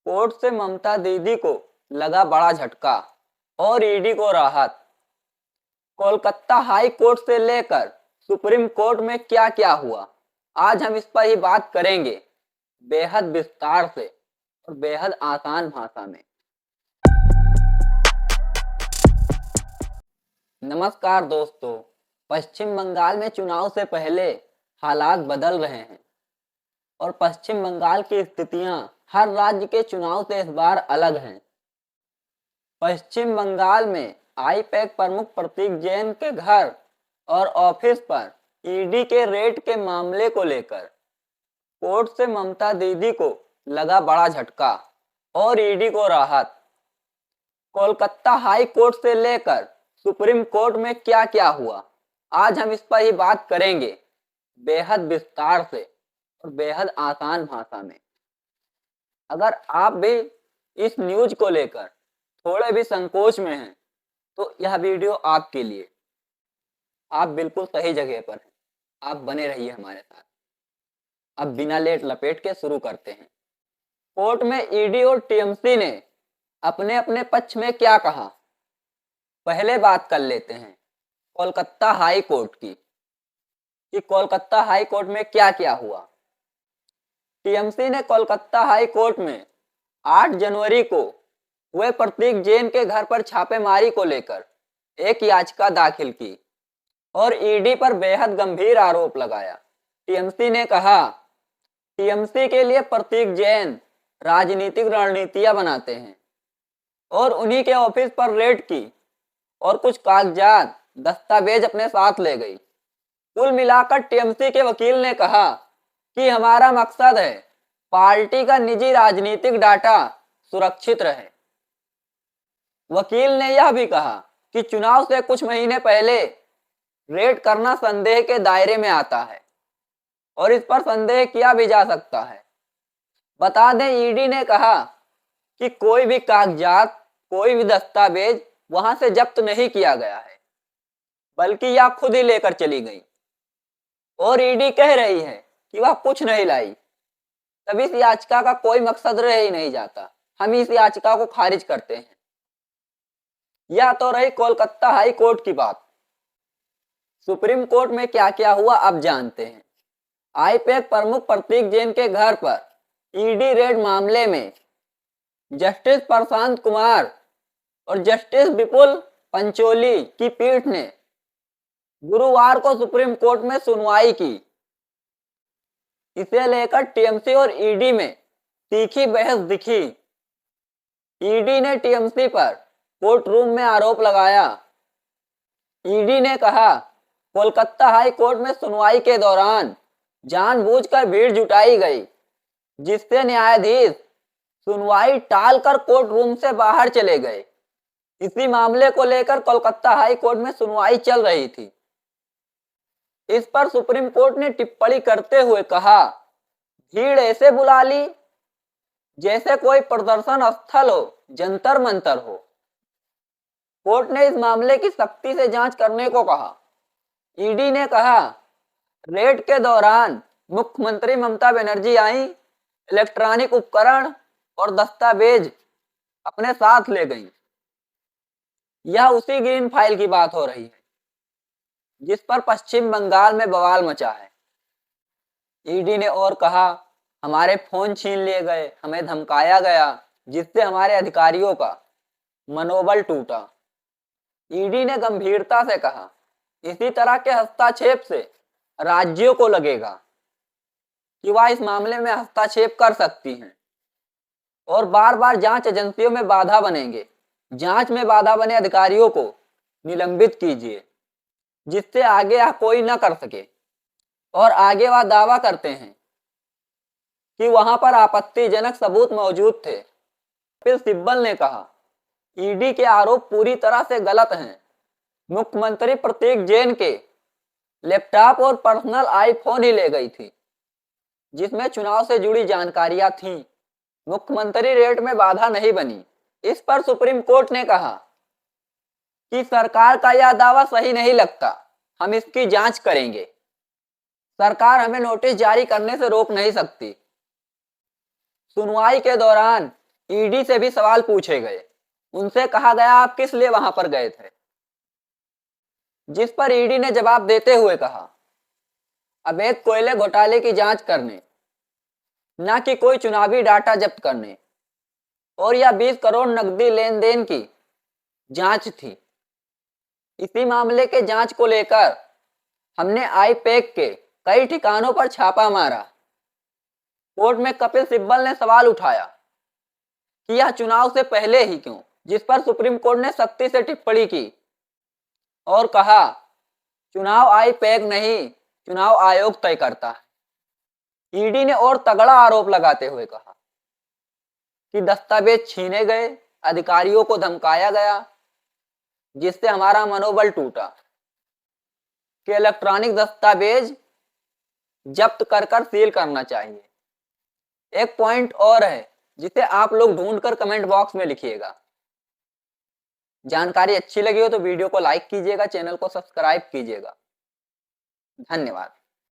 Court से ममता दीदी को लगा बड़ा झटका और ईडी को राहत। कोलकाता हाई कोर्ट से लेकर सुप्रीम कोर्ट में क्या क्या हुआ, आज हम इस पर ही बात करेंगे, बेहद विस्तार से और बेहद आसान भाषा में। नमस्कार दोस्तों, पश्चिम बंगाल में चुनाव से पहले हालात बदल रहे हैं और पश्चिम बंगाल की स्थितियां हर राज्य के चुनाव से इस बार अलग हैं। पश्चिम बंगाल में आईपैक प्रमुख प्रतीक जैन के घर और ऑफिस पर ईडी के रेड के मामले को लेकर कोर्ट से ममता दीदी को लगा बड़ा झटका और ईडी को राहत। कोलकाता हाई कोर्ट से लेकर सुप्रीम कोर्ट में क्या क्या हुआ, आज हम इस पर ही बात करेंगे, बेहद विस्तार से और बेहद आसान भाषा में। अगर आप भी इस न्यूज को लेकर थोड़े भी संकोच में हैं तो यह वीडियो आपके लिए। आप बिल्कुल सही जगह पर हैं, आप बने रहिए हमारे साथ। अब बिना लेट लपेट के शुरू करते हैं। कोर्ट में ईडी और टीएमसी ने अपने अपने पक्ष में क्या कहा, पहले बात कर लेते हैं कोलकाता हाई कोर्ट की कि कोलकाता हाई कोर्ट में क्या क्या हुआ। टीएमसी ने कोलकाता हाई कोर्ट में 8 जनवरी को हुए प्रतीक जैन के घर पर छापेमारी को लेकर एक याचिका दाखिल की और ईडी पर बेहद गंभीर आरोप लगाया। टीएमसी ने कहा, टीएमसी के लिए प्रतीक जैन राजनीतिक रणनीतियां बनाते हैं और उन्हीं के ऑफिस पर रेड की और कुछ कागजात दस्तावेज अपने साथ ले गई। कुल मिलाकर टीएमसी के वकील ने कहा कि हमारा मकसद है पार्टी का निजी राजनीतिक डाटा सुरक्षित रहे। वकील ने यह भी कहा कि चुनाव से कुछ महीने पहले रेड करना संदेह के दायरे में आता है और इस पर संदेह किया भी जा सकता है। बता दें, ईडी ने कहा कि कोई भी कागजात, कोई भी दस्तावेज वहां से जब्त नहीं किया गया है, बल्कि यह खुद ही लेकर चली गई और ईडी कह रही है कि वह कुछ नहीं लाई। तब इस याचिका का कोई मकसद रह ही नहीं जाता। हम इस याचिका को खारिज करते हैं। यह तो रही कोलकाता हाई कोर्ट की बात। सुप्रीम कोर्ट में क्या क्या हुआ अब जानते हैं। आईपैक प्रमुख प्रतीक जैन के घर पर ईडी रेड मामले में जस्टिस प्रशांत कुमार और जस्टिस विपुल पंचोली की पीठ ने गुरुवार को सुप्रीम कोर्ट में सुनवाई की। इसे लेकर टीएमसी और ईडी में तीखी बहस दिखी। ईडी ने टीएमसी पर कोर्ट रूम में आरोप लगाया। ईडी ने कहा, कोलकाता हाई कोर्ट में सुनवाई के दौरान जानबूझकर भीड़ जुटाई गई, जिससे न्यायाधीश सुनवाई टालकर कोर्ट रूम से बाहर चले गए। इसी मामले को लेकर कोलकाता हाई कोर्ट में सुनवाई चल रही थी। इस पर सुप्रीम कोर्ट ने टिप्पणी करते हुए कहा, भीड़ ऐसे बुला ली जैसे कोई प्रदर्शन स्थल हो, जंतर मंतर हो। कोर्ट ने इस मामले की सख्ती से जांच करने को कहा। ईडी ने कहा, रेड के दौरान मुख्यमंत्री ममता बनर्जी आई, इलेक्ट्रॉनिक उपकरण और दस्तावेज अपने साथ ले गई। यह उसी ग्रीन फाइल की बात हो रही है जिस पर पश्चिम बंगाल में बवाल मचा है। ईडी ने और कहा, हमारे फोन छीन लिए गए, हमें धमकाया गया, जिससे हमारे अधिकारियों का मनोबल टूटा। ईडी ने गंभीरता से कहा, इसी तरह के हस्तक्षेप से राज्यों को लगेगा कि वह इस मामले में हस्तक्षेप कर सकती हैं और बार बार जांच एजेंसियों में बाधा बनेंगे। जांच में बाधा बने अधिकारियों को निलंबित कीजिए, जिससे आगे यह कोई न कर सके। और आगे वह दावा करते हैं कि वहां पर आपत्तिजनक सबूत मौजूद थे। फिर सिब्बल ने कहा, ईडी के आरोप पूरी तरह से गलत हैं। मुख्यमंत्री प्रतीक जैन के लैपटॉप और पर्सनल आईफोन ही ले गई थी, जिसमें चुनाव से जुड़ी जानकारियां थीं। मुख्यमंत्री रेड में बाधा नहीं बनी। इस पर सुप्रीम कोर्ट ने कहा कि सरकार का यह दावा सही नहीं लगता, हम इसकी जांच करेंगे। सरकार हमें नोटिस जारी करने से रोक नहीं सकती। सुनवाई के दौरान ईडी से भी सवाल पूछे गए। उनसे कहा गया आप किस लिए वहां पर गए थे, जिस पर ईडी ने जवाब देते हुए कहा अवैध कोयले घोटाले की जांच करने, न कि कोई चुनावी डाटा जब्त करने, और यह 20 करोड़ नकदी लेन देन की जांच थी। इसी मामले के जांच को लेकर हमने आईपैक के कई ठिकानों पर छापा मारा। कोर्ट में कपिल सिब्बल ने सवाल उठाया कि यह चुनाव से पहले ही क्यों, जिस पर सुप्रीम कोर्ट ने सख्ती से टिप्पणी की और कहा चुनाव आईपैक नहीं, चुनाव आयोग तय करता है। ईडी ने और तगड़ा आरोप लगाते हुए कहा कि दस्तावेज छीने गए, अधिकारियों को धमकाया गया, जिससे हमारा मनोबल टूटा, कि इलेक्ट्रॉनिक दस्तावेज जब्त कर सील करना चाहिए। एक पॉइंट और है जिसे आप लोग ढूंढकर कमेंट बॉक्स में लिखिएगा। जानकारी अच्छी लगी हो तो वीडियो को लाइक कीजिएगा, चैनल को सब्सक्राइब कीजिएगा। धन्यवाद।